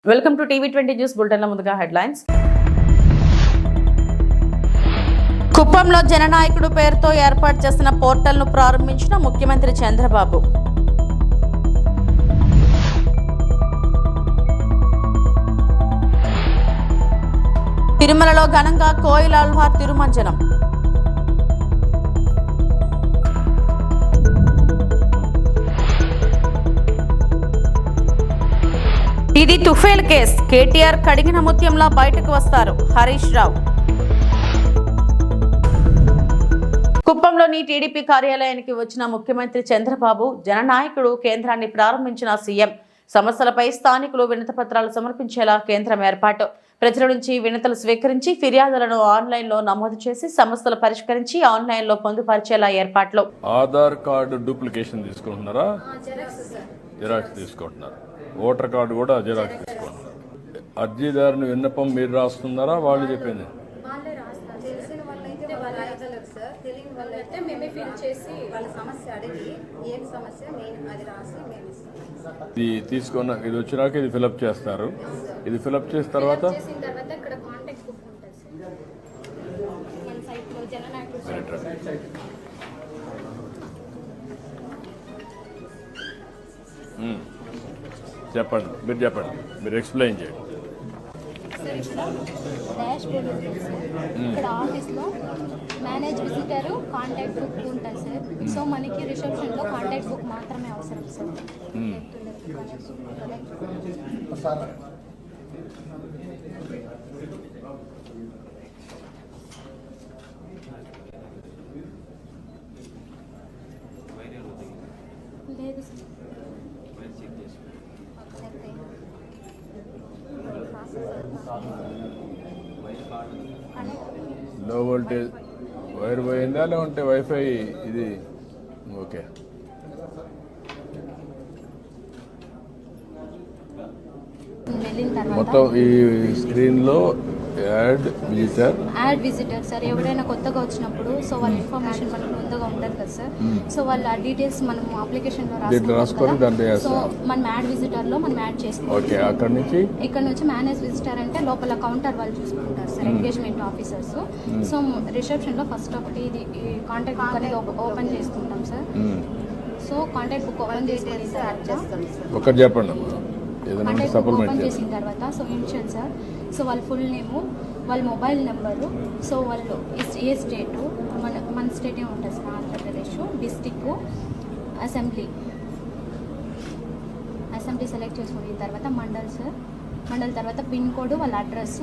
Welcome to టీవీ20 news bulletin. ముందుగా headlines. కుప్పంలో జననాయకుడు పేరుతో ఏర్పాటు చేసిన పోర్టల్ను ప్రారంభించిన ముఖ్యమంత్రి చంద్రబాబు. తిరుమలలో ఘనంగా కోయిల్ అల్వార్ తిరుమంజనం. ఇది తుఫేల్ కేస్. కేటీఆర్ కడిగిన ముత్యంలా బయటకు వస్తారు హరీష్ రావు. కుప్పంలోని టీడీపీ కార్యాలయానికి వచ్చిన ముఖ్యమంత్రి చంద్రబాబు, జననాయకుడు కేంద్రాన్ని ప్రారంభించిన సీఎం. సమస్యలపై స్థానికులు వినతిపత్రాలు సమర్పించేలా కేంద్రం ఏర్పాటు. ప్రజల నుంచి వినతులు స్వీకరించి ఫిర్యాదులను ఆన్లైన్లో నమోదు చేసి సమస్యలు పరిష్కరించి ఆన్లైన్లో పొందుపరిచేలా ఏర్పాట్లు. ఆధార్ కార్డు డూప్లికేషన్ తీసుకుంటున్నారా? జిరాక్స్ తీసుకుంటున్నారు. ఓటర్ కార్డు కూడా జిరాక్స్ తీసుకుంటున్నారు. అర్జీదారుని విన్నపం మీరు రాస్తున్నారా? వాళ్ళు చెప్పింది ఇది తీసుకున్న ఇది వచ్చినాక ఇది ఫిలప్ చేస్తారు. ఇది ఫిలప్ చేసిన తర్వాత చెప్పండి, మీరు ఎక్స్ప్లెయిన్ చేయండి. డాష్ బోర్డ్ ఉంటుంది సార్. ఇక్కడ ఆఫీస్లో మేనేజ్ విజిటర్ కాంటాక్ట్ బుక్ ఉంటుంది సార్. సో మనకి రిసెప్షన్లో కాంటాక్ట్ బుక్ మాత్రమే అవసరం సార్. లేదు సార్. లో వోల్టేజ్ వైర్ పోయిందా లేకుంటే వైఫై? ఇది ఓకే. మొత్తం ఈ స్క్రీన్ లో యాడ్ విజిటర్ సార్. ఎవరైనా కొత్తగా వచ్చినప్పుడు సో వాళ్ళ ఇన్ఫర్మేషన్ మనకు ముందుగా ఉండదు కదా సార్. సో వాళ్ళ డీటెయిల్స్ మనం అప్లికేషన్ లో రాసుకొని సో మనం యాడ్ విజిటర్ లో మనం యాడ్ చేసుకోవాలి. ఇక్కడ నుంచి మేనేజ్ విజిటర్ అంటే లోపల కౌంటర్ వాళ్ళు చూసుకుంటారు sir, engagement officers. So reception లో ఫస్ట్ ఒకటి ఇది కాంటాక్ట్ బుక్ అనేది ఓపెన్ చేసుకుంటాం sir. So contact book open చేసుకుని ఓపెన్ చేసిన తర్వాత సో ఇన్షియల్ సార్. సో వాళ్ళ ఫుల్ నేము, వాళ్ళ మొబైల్ నెంబరు, సో వాళ్ళు ఏ స్టేటు, మన స్టేటే ఉంటుంది sir, Andhra Pradesh, district, assembly select చేసుకున్న తర్వాత మండల్ సార్. మండల్ తర్వాత పిన్ కోడ్, వాళ్ళ అడ్రస్,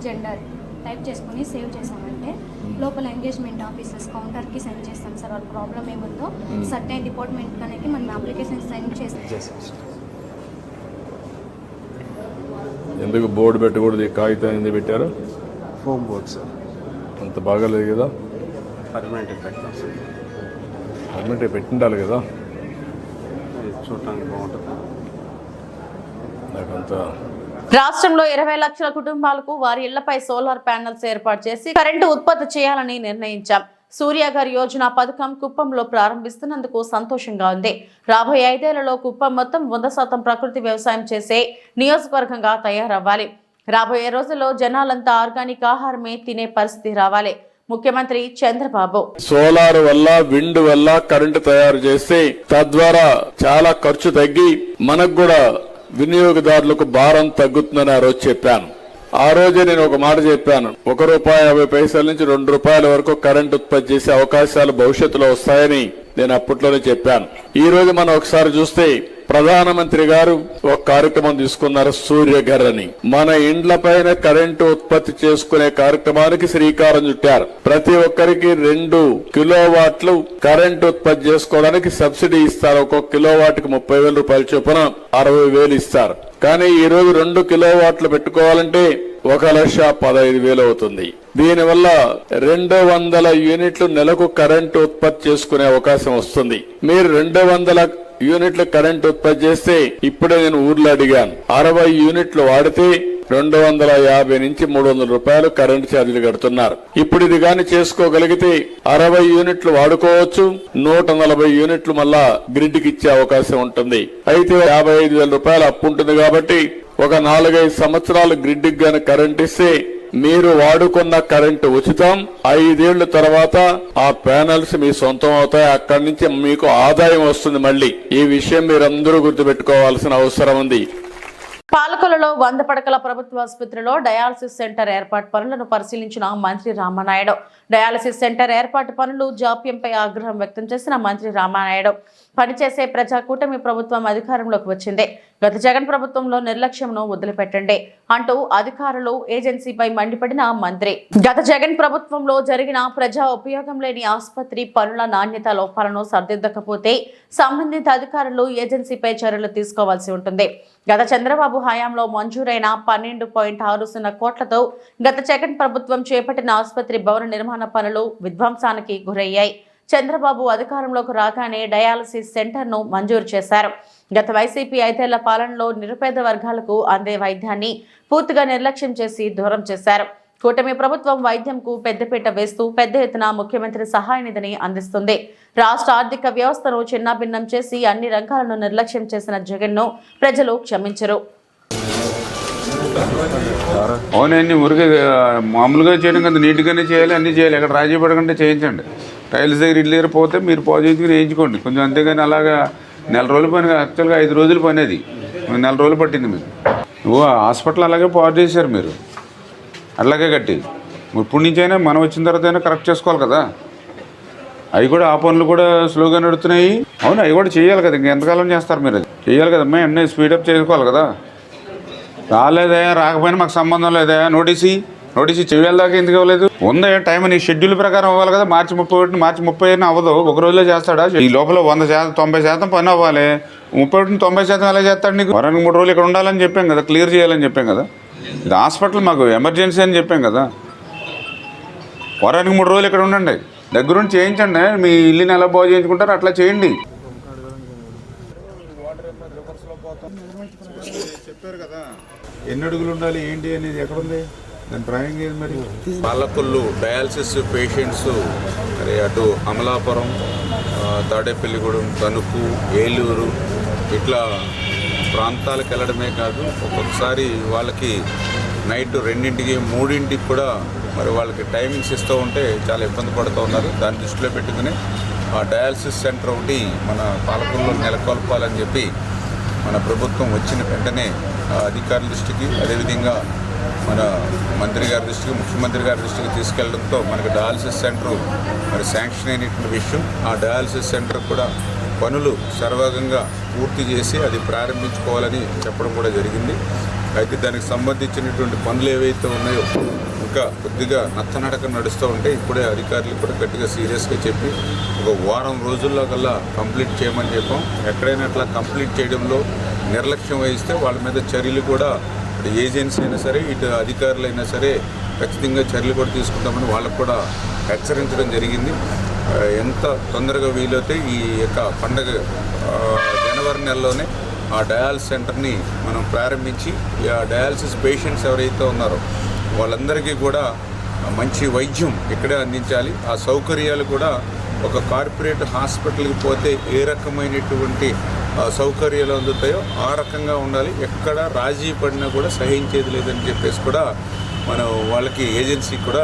జెండర్ టైప్ చేసుకుని సేవ్ చేసామంటే లోపల ఎంగేజ్మెంట్ ఆఫీసర్స్ కౌంటర్కి సెండ్ చేస్తాం సార్. వాళ్ళ ప్రాబ్లం ఏముందో సర్టైన్ డిపార్ట్మెంట్ కనుక మనం అప్లికేషన్ సెండ్ చేస్తాం. ఎందుకు బోర్డు పెట్టకూడదు? కాగితం ఎందుకు పెట్టారు? Foam board sir. అంత బాగాలేదు కదా. పర్మనెంట్ పెట్టాం సార్. పర్మనెంట్ పెట్టిండాలి కదా, చూడటానికి బాగుంటుంది. నాకంతా రాష్ట్రంలో 20 లక్షల కుటుంబాలకు వారి ఇళ్లపై సోలార్ ప్యానెల్స్ ఏర్పాటు చేసి కరెంటు ఉత్పత్తి చేయాలని నిర్ణయించాం. సూర్యాగర్ యోజన పథకం కుప్పంలో ప్రారంభిస్తున్నందుకు సంతోషంగా ఉంది. రాబోయే 5 ఏళ్లలో కుప్పం మొత్తం 100% ప్రకృతి వ్యవసాయం చేసే నియోజకవర్గంగా తయారవ్వాలి. రాబోయే రోజుల్లో జనాలంతా ఆర్గానిక్ ఆహారమే తినే పరిస్థితి రావాలి. ముఖ్యమంత్రి చంద్రబాబు సోలార్ వల్ల, విండ్ వల్ల కరెంటు తయారు చేస్తే తద్వారా చాలా ఖర్చు తగ్గి మనకు కూడా వినియోగదారులకు భారం తగ్గుతుందని ఆ రోజు చెప్పాను. ఆ రోజే నేను ఒక మాట చెప్పాను, ₹1.50 నుంచి ₹2 వరకు కరెంట్ ఉత్పత్తి చేసే అవకాశాలు భవిష్యత్తులో వస్తాయని నేను అప్పట్లోనే చెప్పాను. ఈ రోజు మనం ఒకసారి చూస్తే ప్రధానమంత్రి గారు ఒక కార్యక్రమం తీసుకున్నారు, సూర్యఘర్ అని. మన ఇండ్లపైన కరెంటు ఉత్పత్తి చేసుకునే కార్యక్రమానికి శ్రీకారం చుట్టారు. ప్రతి ఒక్కరికి 2 కిలోవాట్లు కరెంటు ఉత్పత్తి చేసుకోవడానికి సబ్సిడీ ఇస్తారు. ఒక్కొక్క కిలోవాట్కి ₹30,000 చొప్పున ₹60,000 ఇస్తారు. కానీ ఈ రోజు 2 కిలోవాట్లు పెట్టుకోవాలంటే 1,15,000 అవుతుంది. దీనివల్ల 200 యూనిట్లు నెలకు కరెంటు ఉత్పత్తి చేసుకునే అవకాశం వస్తుంది. మీరు 200 యూనిట్లు కరెంట్ ఉత్పత్తి చేస్తే ఇప్పుడే నేను ఊర్లో అడిగాను, 60 యూనిట్లు వాడితే 250 నుంచి ₹300 కరెంటు ఛార్జీలు కడుతున్నారు. ఇప్పుడు ఇది గాని చేసుకోగలిగితే 60 యూనిట్లు వాడుకోవచ్చు, 140 యూనిట్లు మళ్ళా గ్రిడ్ కి ఇచ్చే అవకాశం ఉంటుంది. అయితే ₹55,000 అప్పు ఉంటుంది కాబట్టి ఒక 4-5 సంవత్సరాలు గ్రిడ్ గాని కరెంట్ ఇస్తే మీరు వాడుకున్న కరెంటు ఉచితం. 5 ఏళ్ల తర్వాత ఆ ప్యానెల్స్ మీ సొంతం అవుతాయి. అక్కడి నుంచి మీకు ఆదాయం వస్తుంది. మళ్ళీ ఈ విషయం మీరందరూ గుర్తుపెట్టుకోవాల్సిన అవసరం ఉంది. పాలకొల్లులో 100 పడకల ప్రభుత్వ ఆసుపత్రిలో డయాలసిస్ సెంటర్ ఏర్పాటు పనులను పరిశీలించిన మంత్రి రామానాయుడు. డయాలసిస్ సెంటర్ ఏర్పాటు పనులు జాప్యంపై ఆగ్రహం వ్యక్తం చేసిన మంత్రి రామానాయుడు, పనిచేసే ప్రజాకూటమి ప్రభుత్వం అధికారంలోకి వచ్చింది, గత జగన్ ప్రభుత్వంలో నిర్లక్ష్యంను వదిలిపెట్టండి అంటూ అధికారులు ఏజెన్సీపై మండిపడిన మంత్రి, గత జగన్ ప్రభుత్వంలో జరిగిన ప్రజా ఉపయోగం లేని ఆసుపత్రి పనుల నాణ్యత లోపాలను సరిదిద్దకపోతే సంబంధిత అధికారులు ఏజెన్సీపై చర్యలు తీసుకోవాల్సి ఉంటుంది. గత చంద్రబాబు హయాంలో మంజూరైన 12.60 కోట్లతో గత జగన్ ప్రభుత్వం చేపట్టిన ఆసుపత్రి భవన నిర్మాణ పనులు విధ్వంసానికి గురయ్యాయి. చంద్రబాబు అధికారంలోకి రాగానే డయాలసిస్ సెంటర్ ను మంజూరు చేశారు. గత వైసీపీ 5 ఏళ్ల పాలనలో నిరుపేద వర్గాలకు అందే వైద్యాన్ని పూర్తిగా నిర్లక్ష్యం చేసి దూరం చేశారు. కూటమి ప్రభుత్వం వైద్యంకు పెద్దపీట వేస్తూ పెద్ద ఎత్తున ముఖ్యమంత్రి సహాయ నిధిని అందిస్తుంది. రాష్ట్ర ఆర్థిక వ్యవస్థను చిన్నాభిన్నం చేసి అన్ని రంగాలను నిర్లక్ష్యం చేసిన జగన్ ను ప్రజలు క్షమించరు. అవునండి, ఊరికే మామూలుగా చేయడం కదా, నీట్గానే చేయాలి, అన్నీ చేయాలి. ఎక్కడ రాజీ పడకుండా చేయించండి. టైల్స్ దగ్గర ఇల్లు దగ్గర పోతే మీరు పాజిటివ్గా వేయించుకోండి కొంచెం, అంతేగాని అలాగా 4 రోజుల పని, యాక్చువల్గా 5 రోజుల పని అది 4 రోజులు పట్టింది మీకు. హాస్పిటల్ అలాగే పాడు చేశారు మీరు, అలాగే కట్టి. ఇప్పుడు నుంచైనా మనం వచ్చిన తర్వాత అయినా కరెక్ట్ చేసుకోవాలి కదా. అవి కూడా ఆ పనులు కూడా స్లోగా నడుస్తున్నాయి. అవును, అవి కూడా చేయాలి కదా, ఇంకెంతకాలం చేస్తారు మీరు? అది చేయాలి కదమ్మా, అన్నీ స్పీడప్ చేసుకోవాలి కదా. రాలేదా, రాకపోయినా మాకు సంబంధం లేదా, నోటీసు చెయ్యాలి దాకా ఎందుకు ఇవ్వలేదు? ఉందా టైం? నీ షెడ్యూల్ ప్రకారం అవ్వాలి కదా. మార్చి 31, మార్చి 30 అవ్వదు, ఒక రోజులో చేస్తాడా? ఈ లోపల 100%, 90% పని అవ్వాలి. 31, 90% ఎలా చేస్తాడు నీకు? వారానికి 3 రోజులు ఇక్కడ ఉండాలని చెప్పాం కదా, క్లియర్ చేయాలని చెప్పాం కదా. ఇది హాస్పిటల్ మాకు ఎమర్జెన్సీ అని చెప్పాం కదా. వారానికి 3 రోజులు ఇక్కడ ఉండండి, దగ్గరుండి చేయించండి. మీ ఇల్లుని ఎలా బాగు చేయించుకుంటారో అట్లా చేయండి. చెప్పారు కదా ఎన్ని అడుగులు ఉండాలి ఏంటి అనేది, ఎక్కడుంది దాని డ్రాయింగ్ ఏది? మరి పాలకొల్లు డయాలసిస్ పేషెంట్స్ మరి అటు అమలాపురం, తాడేపల్లిగూడెం, తణుకు, ఏలూరు ఇట్లా ప్రాంతాలకు వెళ్ళడమే కాదు, ఒక్కొక్కసారి వాళ్ళకి నైట్ 2ంటికి 3ంటికి కూడా మరి వాళ్ళకి టైమింగ్స్ ఇస్తూ ఉంటే చాలా ఇబ్బంది పడుతూ ఉన్నారు. దాన్ని దృష్టిలో పెట్టుకుని ఆ డయాలసిస్ సెంటర్ ఒకటి మన పాలకొల్లులో నెలకొల్పాలని చెప్పి మన ప్రభుత్వం వచ్చిన వెంటనే అధికారుల దృష్టికి, అదేవిధంగా మన మంత్రి గారి దృష్టికి, ముఖ్యమంత్రి గారి దృష్టికి తీసుకెళ్లడంతో మనకు డయాలసిస్ సెంటర్ మరి శాంక్షన్ అయినటువంటి విషయం. ఆ డయాలసిస్ సెంటర్ కూడా పనులు సర్వగంగా పూర్తి చేసి అది ప్రారంభించుకోవాలని చెప్పడం కూడా జరిగింది. అయితే దానికి సంబంధించినటువంటి పనులు ఏవైతే ఉన్నాయో ఇంకా కొద్దిగా నత్తనడక నడుస్తూ ఉంటే ఇప్పుడే అధికారులు కూడా గట్టిగా సీరియస్గా చెప్పి ఒక వారం రోజుల్లో కల్లా కంప్లీట్ చేయమని చెప్పాం. ఎక్కడైనా అట్లా కంప్లీట్ చేయడంలో నిర్లక్ష్యం వహిస్తే వాళ్ళ మీద చర్యలు కూడా ఏజెన్సీ అయినా సరే, ఇటు అధికారులైనా సరే ఖచ్చితంగా చర్యలు కూడా తీసుకుంటామని వాళ్ళకు కూడా హెచ్చరించడం జరిగింది. ఎంత తొందరగా వీలైతే ఈ యొక్క పండగ జనవరి నెలలోనే ఆ డయాలసిస్ సెంటర్ని మనం ప్రారంభించి ఆ డయాలసిస్ పేషెంట్స్ ఎవరైతే ఉన్నారో వాళ్ళందరికీ కూడా మంచి వైద్యం ఇక్కడే అందించాలి. ఆ సౌకర్యాలు కూడా ఒక కార్పొరేట్ హాస్పిటల్కి పోతే ఏ రకమైనటువంటి సౌకర్యాలు అందుతాయో ఆ రకంగా ఉండాలి. ఎక్కడ రాజీ పడినా కూడా సహించేది లేదని చెప్పేసి కూడా మనం వాళ్ళకి ఏజెన్సీ కూడా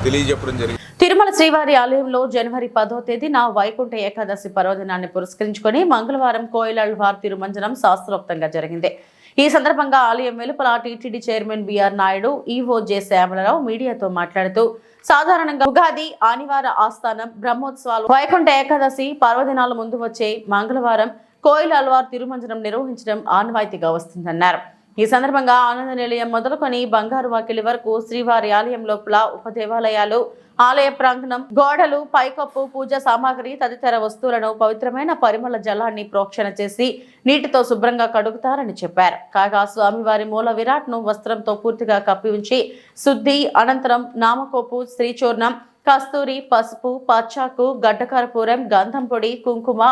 తెలియజెప్పడం జరిగింది. తిరుమల శ్రీవారి ఆలయంలో జనవరి 10వ తేదీన వైకుంఠ ఏకాదశి పర్వదినాన్ని పురస్కరించుకొని మంగళవారం కోయిలాళ్వార్ తిరుమంజనం శాస్త్రోక్తంగా జరిగింది. ఈ సందర్భంగా ఆలయం వెలుపల TTD chairman BR Naidu, EO J Syamala Rao మీడియాతో మాట్లాడుతూ సాధారణంగా ఉగాది, ఆదివార ఆస్థానం బ్రహ్మోత్సవాలు, వైకుంఠ ఏకాదశి పర్వదినాల ముందు వచ్చే మంగళవారం కోయిలాళ్వార్ తిరుమంజనం నిర్వహించడం ఆనవాయితీగా వస్తుందన్నారు. ఈ సందర్భంగా ఆనంద నిలయం మొదలుకొని బంగారు వాకిలి వరకు శ్రీవారి ఆలయం లోపల ఉపదేవాలయాలు, ఆలయ ప్రాంగణం, గోడలు, పైకప్పు, పూజా సామాగ్రి తదితర వస్తువులను పవిత్రమైన పరిమళ జలాన్ని ప్రోక్షణ చేసి నీటితో శుభ్రంగా కడుగుతారని చెప్పారు. కాగా స్వామివారి మూల విరాట్ ను వస్త్రంతో పూర్తిగా కప్పి ఉంచి శుద్ధి అనంతరం నామకోపు, శ్రీచూర్ణం, కస్తూరి, పసుపు, పచ్చాకు, గడ్డకర్పూరం, గంధం పొడి, కుంకుమ,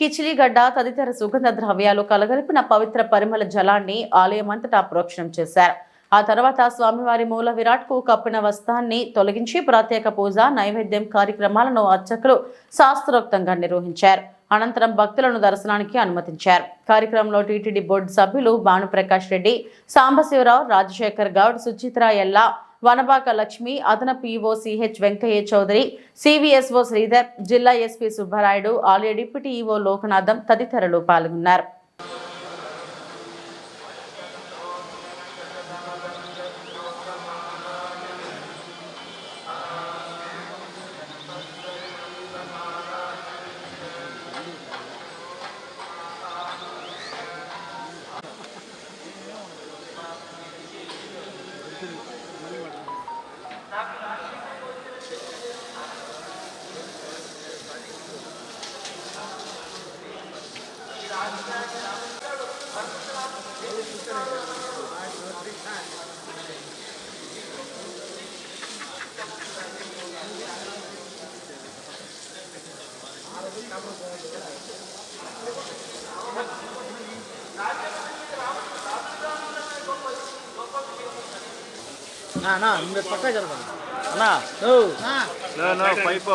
కిచిలిగడ్డ తదితర సుగంధ ద్రవ్యాలు కలగలిపిన పవిత్ర పరిమళ జలాన్ని ఆలయమంతటా ప్రోక్షణం చేశారు. ఆ తర్వాత స్వామివారి మూల విరాట్ కు కప్పిన వస్త్రాన్ని తొలగించి ప్రత్యేక పూజ, నైవేద్యం కార్యక్రమాలను అర్చకులు శాస్త్రోక్తంగా నిర్వహించారు. అనంతరం భక్తులను దర్శనానికి అనుమతించారు. కార్యక్రమంలో టీటీడీ బోర్డు సభ్యులు భానుప్రకాష్ రెడ్డి, సాంబశివరావు, రాజశేఖర్ గౌడ్, సుచిత్ర ఎల్లా, వనబాక లక్ష్మి, అదనపు EO CH Venkaiah Chowdary, CVSO Sridhar, జిల్లా ఎస్పీ సుబ్బారాయుడు, ఆలయ డిప్యూటీ ఈవో లోకనాథం తదితరులు పాల్గొన్నారు. పక్కా జరగదు పైపు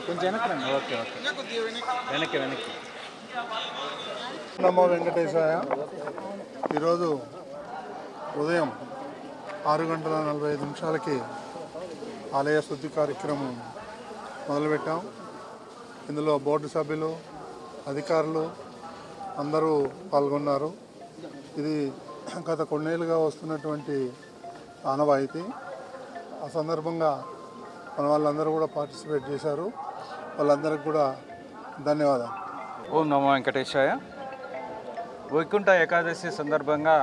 కొంచెం వెనక్కి ఓకే వెనక్కి నమో వెంకటేశాయ. ఈరోజు ఉదయం 6:45 ఆలయ శుద్ధి కార్యక్రమం మొదలుపెట్టాం. ఇందులో బోర్డు సభ్యులు, అధికారులు అందరూ పాల్గొన్నారు. ఇది గత కొన్నేళ్ళుగా వస్తున్నటువంటి ఆనవాయితీ. ఆ సందర్భంగా మన వాళ్ళందరూ కూడా పార్టిసిపేట్ చేశారు. వాళ్ళందరికీ కూడా ధన్యవాదాలు. ఓం నమో వెంకటేశాయ. వైకుంఠ ఏకాదశి సందర్భంగా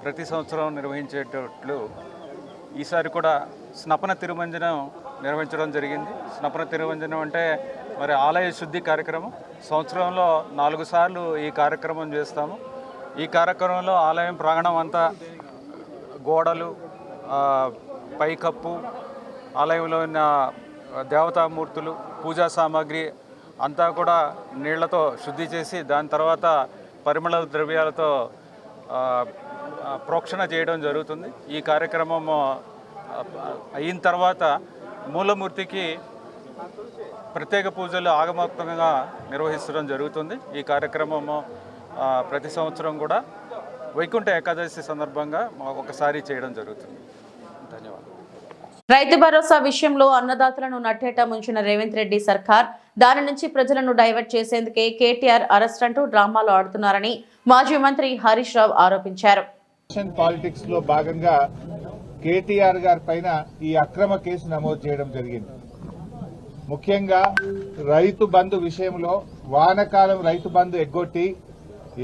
ప్రతి సంవత్సరం నిర్వహించేటట్లు ఈసారి కూడా స్నపన తిరుమంజనం నిర్వహించడం జరిగింది. స్నపన తిరుమంజనం అంటే మరి ఆలయ శుద్ధి కార్యక్రమం. సంవత్సరంలో 4 సార్లు ఈ కార్యక్రమం చేస్తాము. ఈ కార్యక్రమంలో ఆలయం ప్రాంగణం అంతా గోడలు, పైకప్పు, ఆలయంలో ఉన్న దేవతామూర్తులు, పూజా సామాగ్రి అంతా కూడా నీళ్లతో శుద్ధి చేసి దాని తర్వాత పరిమళ ద్రవ్యాలతో ప్రోక్షణ చేయడం జరుగుతుంది. ఈ కార్యక్రమం అయిన తర్వాత మూలమూర్తికి ప్రత్యేక పూజలు ఆగమోక్తంగా నిర్వహించడం జరుగుతుంది. ఈ కార్యక్రమము ప్రతి సంవత్సరం కూడా వైకుంఠ ఏకాదశి సందర్భంగా ఒకసారి చేయడం జరుగుతుంది. ధన్యవాదాలు. రైతు భరోసా విషయంలో అన్నదాతలను నట్టేట ముంచిన రేవంత్ రెడ్డి సర్కార్ దాని నుంచి ప్రజలను డైవర్ట్ చేసేందుకే కేటీఆర్ అరెస్ట్ అంటూ డ్రామాలు ఆడుతున్నారని మాజీ మంత్రి హరీష్ రావు ఆరోపించారు. పాలిటిక్స్ లో భాగంగా కేటీఆర్ గారి పైన ఈ అక్రమ కేసు నమోదు చేయడం జరిగింది. ముఖ్యంగా రైతు బంధు విషయంలో వానకాలం రైతు బంధు ఎగ్గొట్టి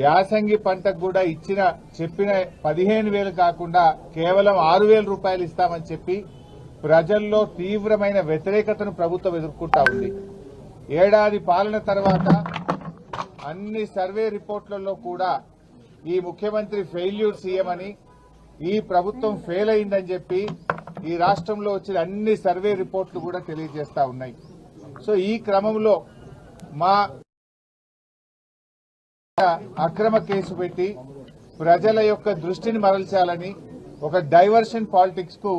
యాసంగి పంటకు కూడా చెప్పిన 15,000 కాకుండా కేవలం 6,000 రూపాయలు ఇస్తామని చెప్పి ప్రజల్లో తీవ్రమైన వ్యతిరేకతను ప్రభుత్వం ఎదుర్కొంటా ఉంది. ఏడాది పాలన తర్వాత అన్ని సర్వే రిపోర్ట్లలో కూడా ఈ ముఖ్యమంత్రి ఫెయిల్యూర్ సీఎం అని, ఈ ప్రభుత్వం ఫెయిల్ అయిందని చెప్పి ఈ రాష్ట్రంలో వచ్చిన అన్ని సర్వే రిపోర్ట్లు కూడా తెలియజేస్తా ఉన్నాయి. సో ఈ క్రమంలో మా అక్రమ కేసు పెట్టి ప్రజల యొక్క దృష్టిని మరల్చాలని ఒక డైవర్షన్ పాలిటిక్స్ కు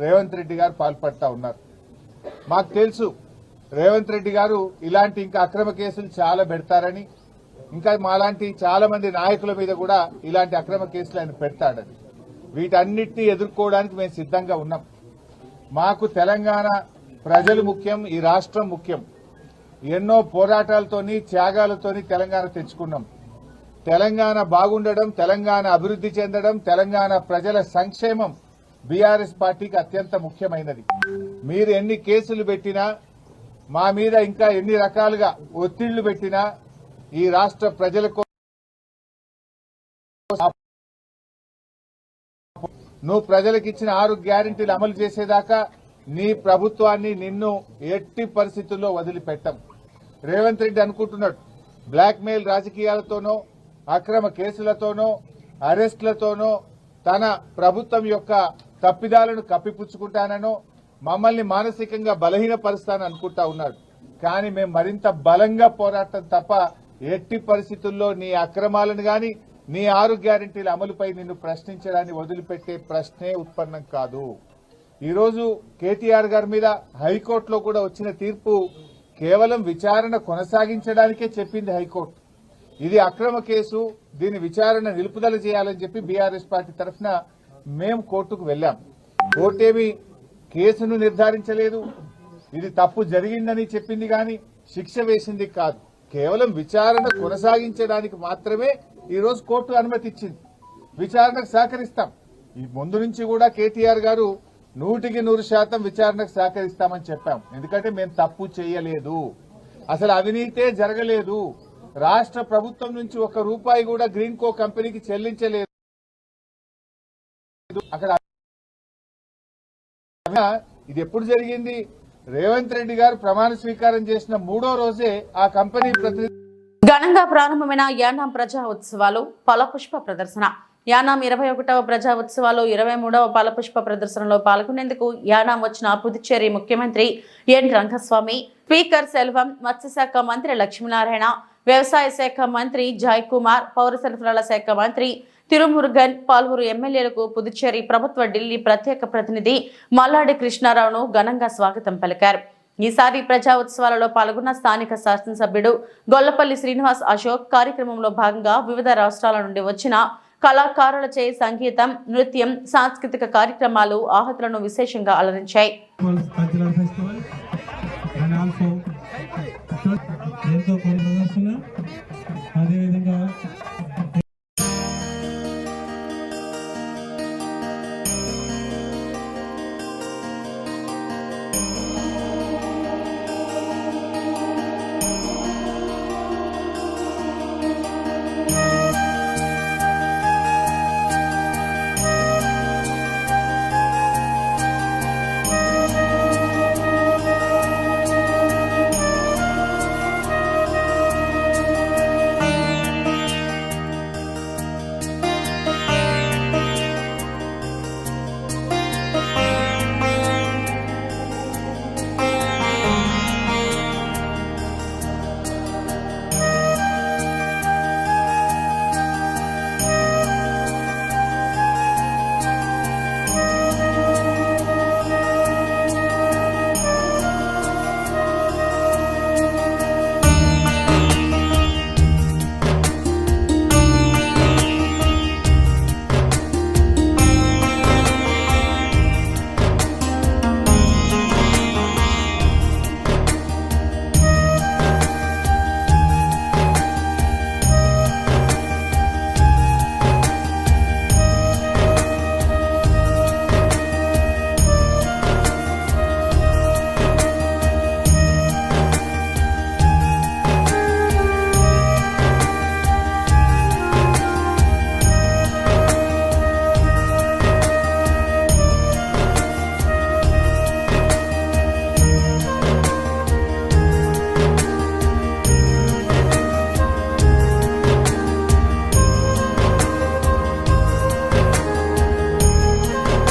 రేవంత్ రెడ్డి గారు పాల్పడతా ఉన్నారు. మాకు తెలుసు రేవంత్ రెడ్డి గారు ఇలాంటి ఇంకా అక్రమ కేసులు చాలా పెడతారని, ఇంకా మాలాంటి చాలా మంది నాయకుల మీద కూడా ఇలాంటి అక్రమ కేసులు ఆయన పెడతాడని. వీటన్నిటినీ ఎదుర్కోవడానికి మేము సిద్ధంగా ఉన్నాం. మాకు తెలంగాణ ప్రజలు ముఖ్యం, ఈ రాష్ట్రం ముఖ్యం. ఎన్నో పోరాటాలతోని త్యాగాలతోని తెలంగాణ తెచ్చుకున్నాం. తెలంగాణ బాగుండడం, తెలంగాణ అభివృద్ధి చెందడం, తెలంగాణ ప్రజల సంక్షేమం బీఆర్ఎస్ పార్టీకి అత్యంత ముఖ్యమైనది. మీరు ఎన్ని కేసులు పెట్టినా, మా మీద ఇంకా ఎన్ని రకాలుగా ఒత్తిళ్లు పెట్టినా ఈ రాష్ట్ర ప్రజలకు నువ్వు ప్రజలకు ఇచ్చిన 6 గ్యారెంటీలు అమలు చేసేదాకా నీ ప్రభుత్వాన్ని నిన్ను ఎట్టి పరిస్థితుల్లో వదిలిపెట్టం. రేవంత్ రెడ్డి అనుకుంటున్నాడు బ్లాక్ మెయిల్ రాజకీయాలతోనో, అక్రమ కేసులతోనో, అరెస్టులతోనో తన ప్రభుత్వం యొక్క తప్పిదాలను కప్పిపుచ్చుకుంటానో, మమ్మల్ని మానసికంగా బలహీనపరుస్తానని అనుకుంటా ఉన్నాడు. కానీ మేము మరింత బలంగా పోరాటం తప్ప ఎట్టి పరిస్థితుల్లో నీ అక్రమాలను గాని, నీ 6 గ్యారెంటీల అమలుపై నిన్ను ప్రశ్నించడాన్ని వదిలిపెట్టే ప్రశ్నే ఉత్పన్నం కాదు. ఈరోజు కేటీఆర్ గారి మీద హైకోర్టులో కూడా వచ్చిన తీర్పు కేవలం విచారణ కొనసాగించడానికే చెప్పింది హైకోర్టు. ఇది అక్రమ కేసు, దీని విచారణ నిలుపుదల చేయాలని చెప్పి బీఆర్ఎస్ పార్టీ తరఫున మేము కోర్టుకు వెళ్లాం. కోర్టేమి కేసును నిర్ధారించలేదు, ఇది తప్పు జరిగిందని చెప్పింది కానీ శిక్ష వేసింది కాదు. కేవలం విచారణ కొనసాగించడానికి మాత్రమే ఈరోజు కోర్టు అనుమతి ఇచ్చింది. విచారణకు సహకరిస్తాం. ఈ ముందు నుంచి కూడా కేటీఆర్ గారు 100% విచారణకు సహకరిస్తామని చెప్పాం. ఎందుకంటే మేము తప్పు చేయలేదు, అసలు అవినీతే జరగలేదు, రాష్ట్ర ప్రభుత్వం నుంచి ₹1 కూడా గ్రీన్ కో కంపెనీకి చెల్లించలేదు. అక్కడ ఇది ఎప్పుడు జరిగింది? రేవంత్ రెడ్డి గారు ప్రమాణ స్వీకారం చేసిన 3వ రోజే ఆ కంపెనీ ప్రతినిధి ఘనంగా ప్రారంభమైన యానాం ప్రజా ఉత్సవాలు ఫలపుష్ప ప్రదర్శన. యానాం 21వ ప్రజా ఉత్సవాలు 23వ ఫలపుష్ప ప్రదర్శనలో పాల్గొనేందుకు యానాం వచ్చిన పుదుచ్చేరి ముఖ్యమంత్రి ఎన్ రంగస్వామి, స్పీకర్ సెల్వం, మత్స్యశాఖ మంత్రి లక్ష్మీనారాయణ, వ్యవసాయ శాఖ మంత్రి జయ్ కుమార్, పౌర సరఫరాల శాఖ మంత్రి తిరుమురుగన్, పలువురు ఎమ్మెల్యేలకు పుదుచ్చేరి ప్రభుత్వ ఢిల్లీ ప్రత్యేక ప్రతినిధి మల్లాడి కృష్ణారావును ఘనంగా స్వాగతం పలికారు. ఈసారి ప్రజా ఉత్సవాలలో పాల్గొన్న స్థానిక శాసనసభ్యుడు గొల్లపల్లి శ్రీనివాస్ అశోక్ కార్యక్రమంలో భాగంగా వివిధ రాష్ట్రాల నుండి వచ్చిన కళాకారులచే సంగీతం, నృత్యం, సాంస్కృతిక కార్యక్రమాలు ఆహతులను విశేషంగా అలరించాయి.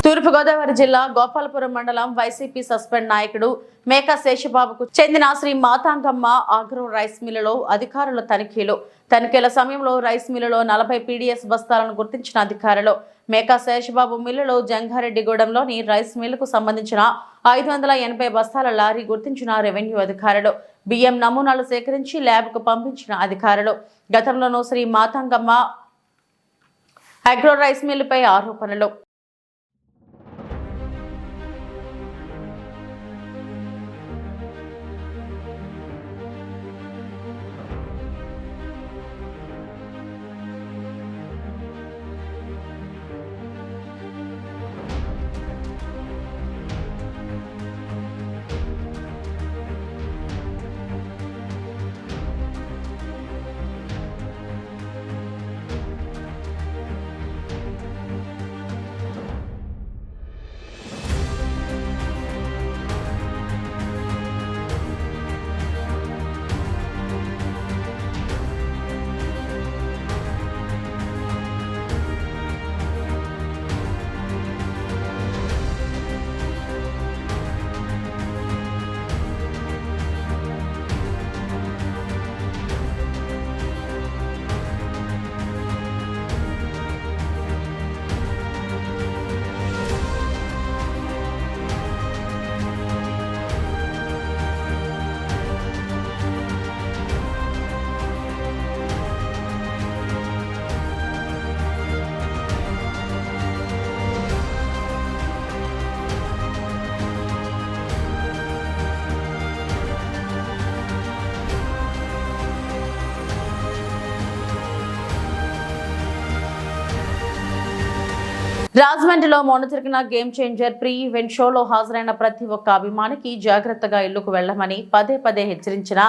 తూర్పుగోదావరి జిల్లా గోపాలపురం మండలం వైసీపీ సస్పెండ్ నాయకుడు మేకా శేషబాబుకు చెందిన శ్రీ మాతాంగమ్మ ఆగ్రో రైస్ మిల్లులో అధికారుల తనిఖీల సమయంలో రైస్ మిల్లులో 40 పీడీఎస్ బస్తాలను గుర్తించిన అధికారులు మేకా శేషబాబు మిల్లులో జంగారెడ్డిగూడెంలోని రైస్ మిల్లుకు సంబంధించిన 580 బస్తాల లారీ గుర్తించిన రెవెన్యూ అధికారులు బియ్యం నమూనాలు సేకరించి ల్యాబ్కు పంపించిన అధికారులు గతంలోనూ శ్రీ మాతాంగమ్మ ఆగ్రో రైస్ మిల్లుపై ఆరోపణలు. రాజమండ్రిలో మొన్న జరిగిన గేమ్ చేంజర్ ప్రీ ఈవెంట్ షోలో హాజరైన ప్రతి ఒక్క అభిమానికి జాగ్రత్తగా ఇళ్లకు వెళ్లమని పదే పదే హెచ్చరించిన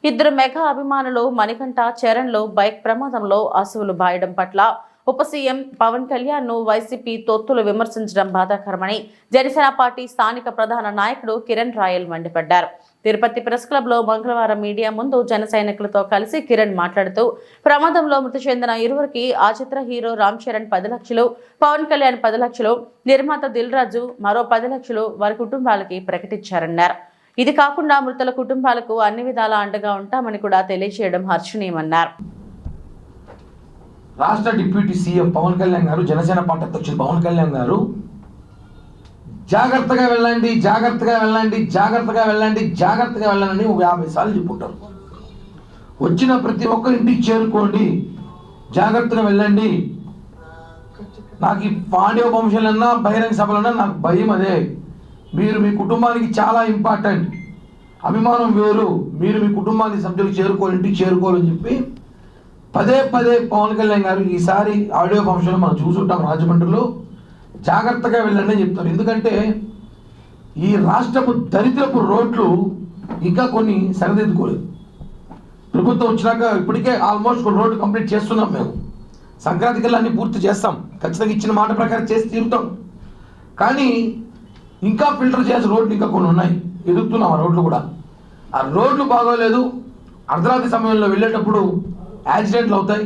ఇద్దరు మెగా అభిమానులు మణికంఠ చరణ్లు బైక్ ప్రమాదంలో అసువులు బాయడం పట్ల ఉప సీఎం పవన్ కళ్యాణ్ ను వైసీపీ తొత్తులు విమర్శించడం బాధాకరమని జనసేన పార్టీ స్థానిక ప్రధాన నాయకుడు కిరణ్ రాయల్ మండిపడ్డారు. తిరుపతి ప్రెస్ క్లబ్ లో మంగళవారం మీడియా ముందు జన సైనికులతో కలిసి కిరణ్ మాట్లాడుతూ ప్రమాదంలో మృతి చెందిన ఇరువురికి ఆ చిత్ర హీరో రామ్ చరణ్ 10 లక్షలు, పవన్ కళ్యాణ్ 10 లక్షలు, నిర్మాత దిల్ రాజు మరో 10 లక్షలు వారి కుటుంబాలకి ప్రకటించారన్నారు. ఇది కాకుండా మృతుల కుటుంబాలకు అన్ని విధాలా అండగా ఉంటామని కూడా తెలియజేయడం హర్షణీయమన్నారు. రాష్ట్ర డిప్యూటీ సీఎం పవన్ కళ్యాణ్ గారు, జనసేన పార్టీ అధ్యక్షులు పవన్ కళ్యాణ్ గారు జాగ్రత్తగా వెళ్ళండి, జాగ్రత్తగా వెళ్ళండి, జాగ్రత్తగా వెళ్ళండి, జాగ్రత్తగా వెళ్ళండి ఒక 50 సార్లు చెప్పుకుంటారు. వచ్చిన ప్రతి ఒక్కరి ఇంటికి చేరుకోండి, జాగ్రత్తగా వెళ్ళండి. నాకు ఈ ఆడియో ఫంక్షన్లన్నా బహిరంగ సభలన్నా నాకు భయం అదే. మీరు మీ కుటుంబానికి చాలా ఇంపార్టెంట్. అభిమానం వేరు, మీరు మీ కుటుంబానికి సభ్యులకు చేరుకోవాలి, ఇంటికి చేరుకోవాలని చెప్పి పదే పదే పవన్ కళ్యాణ్ గారు ఈసారి ఆడియో ఫంక్షన్ మనం చూసుంటాం రాజమండ్రిలో. జాగ్రత్తగా వెళ్ళండి అని చెప్తారు. ఎందుకంటే ఈ రాష్ట్రపు దరిద్రపు రోడ్లు ఇంకా కొన్ని సరిదిద్దుకోలేదు. ప్రభుత్వం వచ్చినాక ఇప్పటికే ఆల్మోస్ట్ కొన్ని రోడ్లు కంప్లీట్ చేస్తున్నాం. మేము సంక్రాంతి కల్లా అన్ని పూర్తి చేస్తాం, ఖచ్చితంగా ఇచ్చిన మాట ప్రకారం చేసి తీరుతాం. కానీ ఇంకా ఫిల్టర్ చేయాల్సిన రోడ్లు ఇంకా కొన్ని ఉన్నాయి, ఎదుగుతున్నాం ఆ రోడ్లు కూడా. ఆ రోడ్లు బాగోలేదు. అర్ధరాత్రి సమయంలో వెళ్ళేటప్పుడు యాక్సిడెంట్లు అవుతాయి.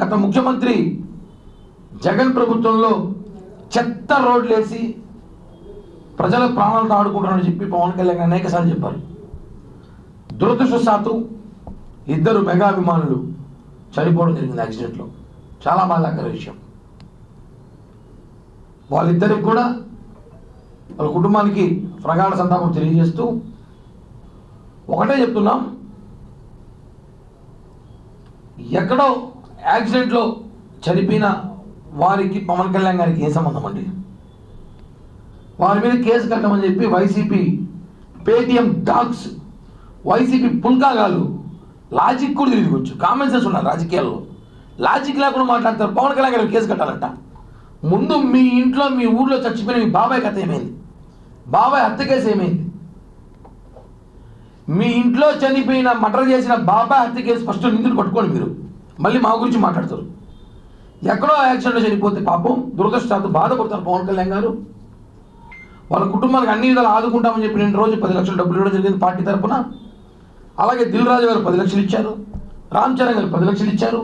గత ముఖ్యమంత్రి జగన్ ప్రభుత్వంలో చెత్త రోడ్లు వేసి ప్రజల ప్రాణాలతో ఆడుకుంటారని చెప్పి పవన్ కళ్యాణ్ అనేక సార్లు చెప్పారు. దురదృష్టవశాత్తు ఇద్దరు మెగా అభిమానులు చనిపోవడం జరిగింది యాక్సిడెంట్లో. చాలా బాధాకర విషయం. వాళ్ళిద్దరికి కూడా వాళ్ళ కుటుంబానికి ప్రగాఢ సంతాపం తెలియజేస్తూ ఒకటే చెప్తున్నాం, ఎక్కడో యాక్సిడెంట్లో చనిపోయిన వారికి పవన్ కళ్యాణ్ గారికి ఏ సంబంధం అండి? వారి మీద కేసు కట్టమని చెప్పి వైసీపీ పేటీఎం డాగ్స్, వైసీపీ పుల్కాగాలు లాజిక్ కూడా తిరిగివచ్చు. కామన్ సెన్స్ ఉన్నారు రాజకీయాల్లో, లాజిక్ లేకుండా మాట్లాడతారు. పవన్ కళ్యాణ్ గారికి కేసు కట్టాలంట. ముందు మీ ఇంట్లో మీ ఊర్లో చచ్చిపోయిన మీ బాబాయ్ కథ ఏమైంది? బాబాయ్ హత్య కేసు ఏమైంది? మీ ఇంట్లో చనిపోయిన మర్డర్ చేసిన బాబాయ్ హత్య కేసు ఫస్ట్ నిందులు పట్టుకోండి. మీరు మళ్ళీ మా గురించి మాట్లాడతారు. ఎక్కడో యాక్సిడెంట్లో చనిపోతే పాపం దురదృష్టాలతో బాధపడతారు పవన్ కళ్యాణ్ గారు. వాళ్ళ కుటుంబానికి అన్ని విధాలు ఆదుకుంటామని చెప్పి నేను రోజు 10 లక్షల డబ్బులు ఇవ్వడం జరిగింది పార్టీ తరఫున. అలాగే దిల్ రాజు గారు 10 లక్షలు ఇచ్చారు, రామ్ చరణ్ గారు 10 లక్షలు ఇచ్చారు.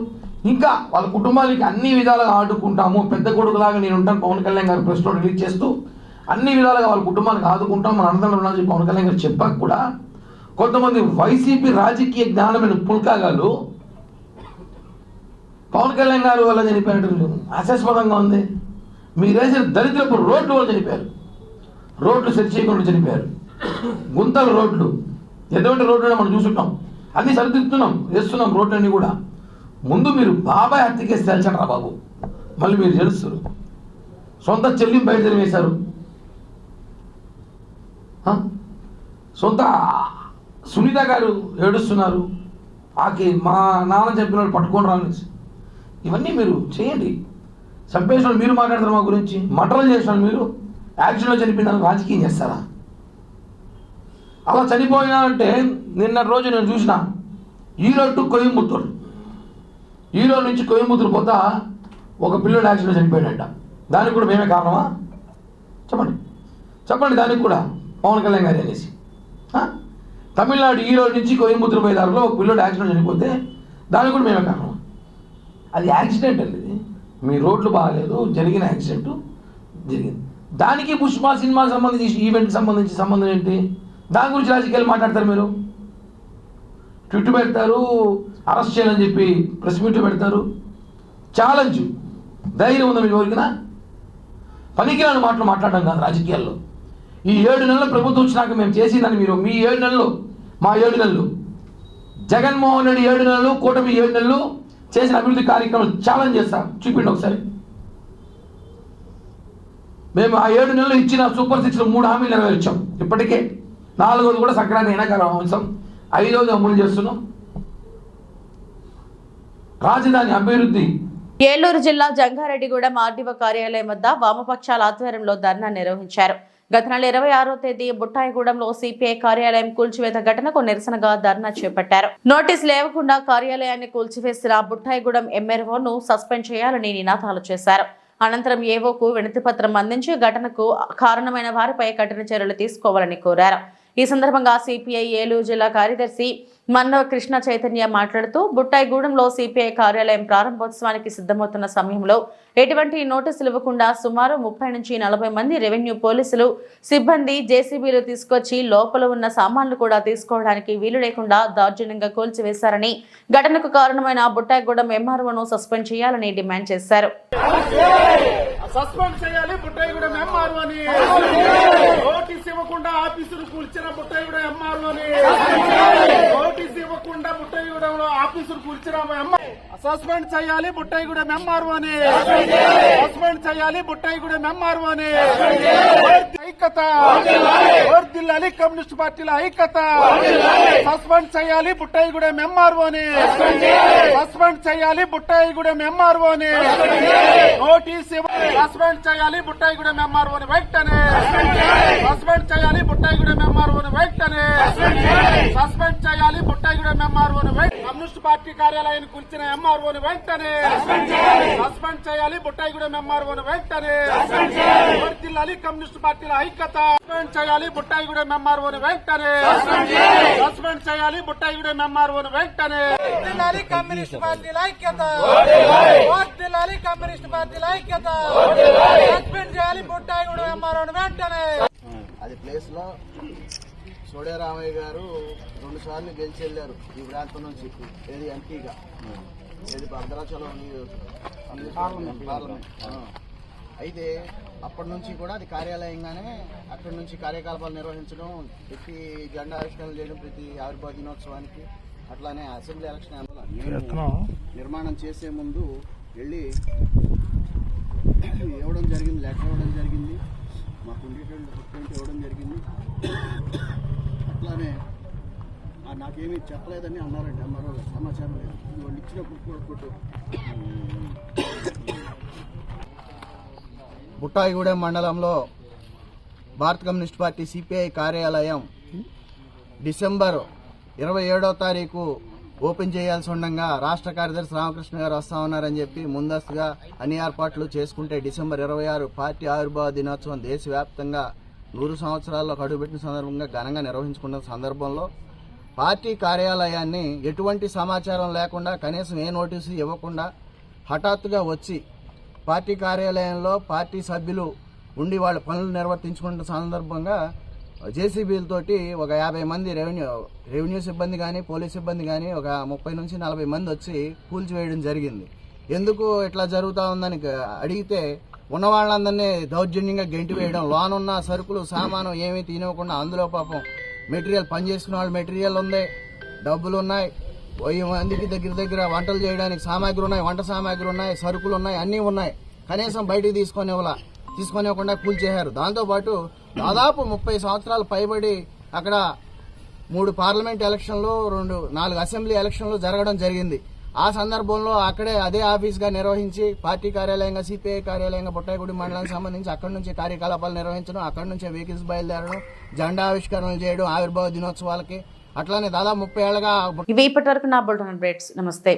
ఇంకా వాళ్ళ కుటుంబానికి అన్ని విధాలుగా ఆదుకుంటాము, పెద్ద కొడుకులాగా నేను ఉంటాను పవన్ కళ్యాణ్ గారు ప్రెస్లో రిలీజ్ చేస్తూ అన్ని విధాలుగా వాళ్ళ కుటుంబానికి ఆదుకుంటాం, మన అన్నదండలు ఉన్నామని చెప్పి పవన్ కళ్యాణ్ గారు చెప్పాక కూడా కొంతమంది వైసీపీ రాజకీయ జ్ఞానమైన పుల్కాగాలు పవన్ కళ్యాణ్ గారు వల్ల చనిపోయినట్టు హాస్యాస్పదంగా ఉంది. మీరు వేసిన దరిద్రపు రోడ్లు వల్ల చనిపోయారు. రోడ్లు సెట్ చేయకుండా చనిపోయారు. గుంతల రోడ్లు, ఎటువంటి రోడ్లు మనం చూసుంటాం, అన్నీ సరిదిద్దుతున్నాం, వేస్తున్నాం రోడ్లన్నీ కూడా. ముందు మీరు బాబాయ్ హత్య కేసు తేల్చండి రా బాబు, మళ్ళీ మీరు తెలుస్తారు. సొంత చెల్లిని బయట వేశారు, సొంత సునీత గారు ఏడుస్తున్నారు, ఆకి మా నాన్న చెప్పిన వాళ్ళు పట్టుకొని రాని. ఇవన్నీ మీరు చేయండి. చంపేసిన వాళ్ళు మీరు మాట్లాడతారు మా గురించి, మర్డర్లు చేసిన వాళ్ళు మీరు, యాక్సిడెంట్లో చనిపోయిన రాజకీయం చేస్తారా? అలా చనిపోయినా అంటే నిన్న రోజు నేను చూసిన ఈరోడ్ టు కోయంబత్తూరు, ఈరోడ్ నుంచి కోయంబత్తూరు పోతా ఒక పిల్లడు యాక్సిడెంట్లో చనిపోయాడంట. దానికి కూడా మేమే కారణమా? చెప్పండి చెప్పండి. దానికి కూడా పవన్ కళ్యాణ్ గారు అనేసి. తమిళనాడు ఈరోడ్ నుంచి కోయంబత్తూరు పోయే దారిలో ఒక పిల్లడు యాక్సిడెంట్ చనిపోతే దానికి కూడా మేమే కారణం. అది యాక్సిడెంట్ అండి, మీ రోడ్లు బాగాలేదు, జరిగిన యాక్సిడెంట్ జరిగింది. దానికి పుష్ప సినిమాకి సంబంధించి ఈవెంట్కి సంబంధించి సంబంధం ఏంటి? దాని గురించి రాజకీయాలు మాట్లాడతారు మీరు. ట్విట్ పెడతారు, అరెస్ట్ చేయాలని చెప్పి ప్రెస్ మీట్ పెడతారు. ఛాలెంజ్ ధైర్యం ఉందా మీకు ఎవరికినా? పనికిరాని మాటలు మాట్లాడడం కాదు రాజకీయాల్లో. ఈ 7 నెలల ప్రభుత్వం వచ్చినాక మేము చేసిందని మీరు మీ 7 నెలలు, మా 7 నెలలు, జగన్మోహన్ రెడ్డి 7 నెలలు, కూటమి 7 నెలలు చేసిన అభివృద్ధి కార్యక్రమాలు ఛాలెంజ్ చేస్తాం. చూపిండి ఒకసారి. మేము ఆ 7 నెలలు ఇచ్చిన సూపర్ 6లో 3 హామీలు నెరవేర్చాం. ఇప్పటికే 4వది కూడా సంక్రాంతి అయినాక అంశం, 5వది అమలు చేస్తున్నాం. రాజధాని అభివృద్ధి ఏలూరు జిల్లా జంగారెడ్డిగూడెం ఆర్డీఓ కార్యాలయం వద్ద వామపక్షాల ఆధ్వర్యంలో ధర్నా నిర్వహించారు. గత నెల 26వ తేదీ బుట్టాయిగూడెంలో సిపిఐ కార్యాలయం కూల్చివేత ఘటనకు నిరసనగా ధర్నా చేపట్టారు. నోటీసు లేవకుండా కార్యాలయాన్ని కూల్చివేసిన బుట్టాయిగూడెం ఎంఆర్ఓను సస్పెండ్ చేయాలని నినాదాలు చేశారు. అనంతరం ఏవోకు వినతి పత్రం అందించి ఘటనకు కారణమైన వారిపై కఠిన చర్యలు తీసుకోవాలని కోరారు. ఈ సందర్భంగా సిపిఐ ఏలూరు జిల్లా కార్యదర్శి మన్నవ కృష్ణ చైతన్య మాట్లాడుతూ బుట్టాయిగూడెంలో సిపిఐ కార్యాలయం ప్రారంభోత్సవానికి సిద్ధమవుతున్న సమయంలో ఎటువంటి నోటీసులు ఇవ్వకుండా సుమారు 30 నుంచి 40 మంది రెవెన్యూ పోలీసులు సిబ్బంది జేసీబీలు తీసుకొచ్చి లోపల ఉన్న సామాన్లు కూడా తీసుకోవడానికి వీలు లేకుండా దౌర్జన్యంగా కూల్చివేశారని, ఘటనకు కారణమైన బుట్టాయిగూడెం ఎంఆర్ఓను సస్పెండ్ చేయాలని డిమాండ్ చేశారు. సస్పెండ్ చేయాలి బుట్టాయిగూడెం ఎంఆర్ఓని. నోటీస్ ఇవ్వకుండా ఆఫీసులు కూల్చిన బుట్టాయిగూడెం ఎంఆర్ఓని. నోటీస్ ఇవ్వకుండా బుట్టాయిగూడెంలో ఆఫీసులు కూల్చిన సస్పెండ్ చేయాలి బుట్టాయిగూడెం ఎంఆర్ఓని. సస్పెండ్ చేయాలి బుట్టాయిగూడెం ఎంఆర్ఓని. ఐక్యత వర్ధిల్లాలి, కమ్యూనిస్ట్ పార్టీల ఐక్యత. సస్పెండ్ చేయాలి బుట్టాయిగూడెం ఎంఆర్ఓని. సస్పెండ్ చేయాలి బుట్టాయిగూడెం ఎంఆర్ఓని. నోటీస్ సస్పెండ్ చేయాలి బుట్టాయిగూడెం ఎంఆర్ఓని వెంటనే. సస్పెండ్ చేయాలి బుట్టాయిగూడెం ఎంఆర్ఓని వెంటనే. సస్పెండ్ చేయాలి బుట్టాయిగూడెం ఎంఆర్ఓని వెంటనే. కమ్యూనిస్ట్ పార్టీ కార్యాలయాన్ని కూల్చిన ఎంఆర్ఓని వెంటనే సస్పెండ్ చేయాలి. బుట్టాయిగూడెం ఎంఆర్ఓని వెంటనే వర్ధిల్లాలి, కమ్యూనిస్ట్ పార్టీల ఐక్యత. సస్పెండ్ చేయాలి బుట్టాయిగూడెం ఎంఆర్ఓని వెంటనే. సస్పెండ్ చేయాలి బుట్టాయిగూడెం ఎంఆర్ఓని వెంటనే. వర్ధిల్లాలి, కమ్యూనిస్ట్ పార్టీల ఐక్యత. వర్ధిల్లాలి, కమ్యూనిస్ట్ పార్టీల ఐక్యత. సస్పెండ్ చేయాలి బుట్టాయిగూడెం ఎంఆర్ఓని వెంటనే. అది ప్లేస్ లో సోడేరామయ్య గారు 2 సార్లు గెలిచి వెళ్ళారు ఈ ప్రాంతం నుంచి. ఏది ఎంపీగా, ఏది భద్రాచలం పార్లమెంట్. అయితే అప్పటి నుంచి కూడా అది కార్యాలయంగానే అక్కడి నుంచి కార్యకలాపాలు నిర్వహించడం, ప్రతి జెండా ఆవిష్కరణ చేయడం, ప్రతి ఆవిర్భావ దినోత్సవానికి, అట్లానే అసెంబ్లీ ఎలక్షన్ నిర్మాణం చేసే ముందు వెళ్ళి ఇవ్వడం జరిగింది, లెటర్ ఇవ్వడం జరిగింది, మాకు ఉండేటువంటి ఫుట్ప్రింట్ ఇవ్వడం జరిగింది. అట్లానే నాకేమీ చెప్పలేదని అన్నారండి మరో సమాచారం లేదు. వాళ్ళు ఇచ్చినప్పుడు కూడా ఫోటో. బుట్టాయిగూడెం మండలంలో భారత కమ్యూనిస్ట్ పార్టీ సిపిఐ కార్యాలయం డిసెంబర్ 27వ తారీఖు ఓపెన్ చేయాల్సి ఉండగా రాష్ట్ర కార్యదర్శి రామకృష్ణ గారు వస్తా ఉన్నారని చెప్పి ముందస్తుగా అన్ని ఏర్పాట్లు చేసుకుంటే డిసెంబర్ 26 పార్టీ ఆవిర్భావ దినోత్సవం దేశవ్యాప్తంగా 100 సంవత్సరాల్లో అడుగుపెట్టిన సందర్భంగా ఘనంగా నిర్వహించుకున్న సందర్భంలో పార్టీ కార్యాలయాన్ని ఎటువంటి సమాచారం లేకుండా, కనీసం ఏ నోటీసు ఇవ్వకుండా హఠాత్తుగా వచ్చి పార్టీ కార్యాలయంలో పార్టీ సభ్యులు ఉండి వాళ్ళ పనులు నిర్వర్తించుకున్న సందర్భంగా జేసీబీలతోటి ఒక 50 మంది రెవెన్యూ సిబ్బంది కానీ, పోలీస్ సిబ్బంది కానీ ఒక 30 నుంచి 40 మంది వచ్చి కూల్చివేయడం జరిగింది. ఎందుకు ఇట్లా జరుగుతూ ఉందని అడిగితే ఉన్న వాళ్ళందరినీ దౌర్జన్యంగా గెంటి వేయడం, లోనున్న సరుకులు సామాను ఏమీ తినకుండా, అందులో పాపం మెటీరియల్ పనిచేసుకునే వాళ్ళు మెటీరియల్ ఉంది, డబ్బులు ఉన్నాయి, 1000 మందికి దగ్గర వంటలు చేయడానికి సామాగ్రి ఉన్నాయి, వంట సామాగ్రి ఉన్నాయి, సరుకులు ఉన్నాయి, అన్నీ ఉన్నాయి. కనీసం బయటికి తీసుకోనివ్వకుండా కూల్చేశారు. దాంతోపాటు దాదాపు 30 సంవత్సరాలు పైబడి అక్కడ 3 పార్లమెంట్ ఎలక్షన్లు, 4 అసెంబ్లీ ఎలక్షన్లు జరగడం జరిగింది. ఆ సందర్భంలో అక్కడే అదే ఆఫీస్గా నిర్వహించి పార్టీ కార్యాలయంగా, సిపిఐ కార్యాలయంగా బుట్టాయిగూడెం మండలానికి సంబంధించి అక్కడి నుంచి కార్యకలాపాలు నిర్వహించడం, అక్కడి నుంచే వెహికల్స్ బయలుదేరడం, జెండా ఆవిష్కరణలు చేయడం ఆవిర్భావ దినోత్సవాలకి. అట్లానే దాదాపు 30 ఏళ్లుగా. ఇవి ఇప్పటి వరకు నా బులెటిన్ అప్డేట్స్. నమస్తే.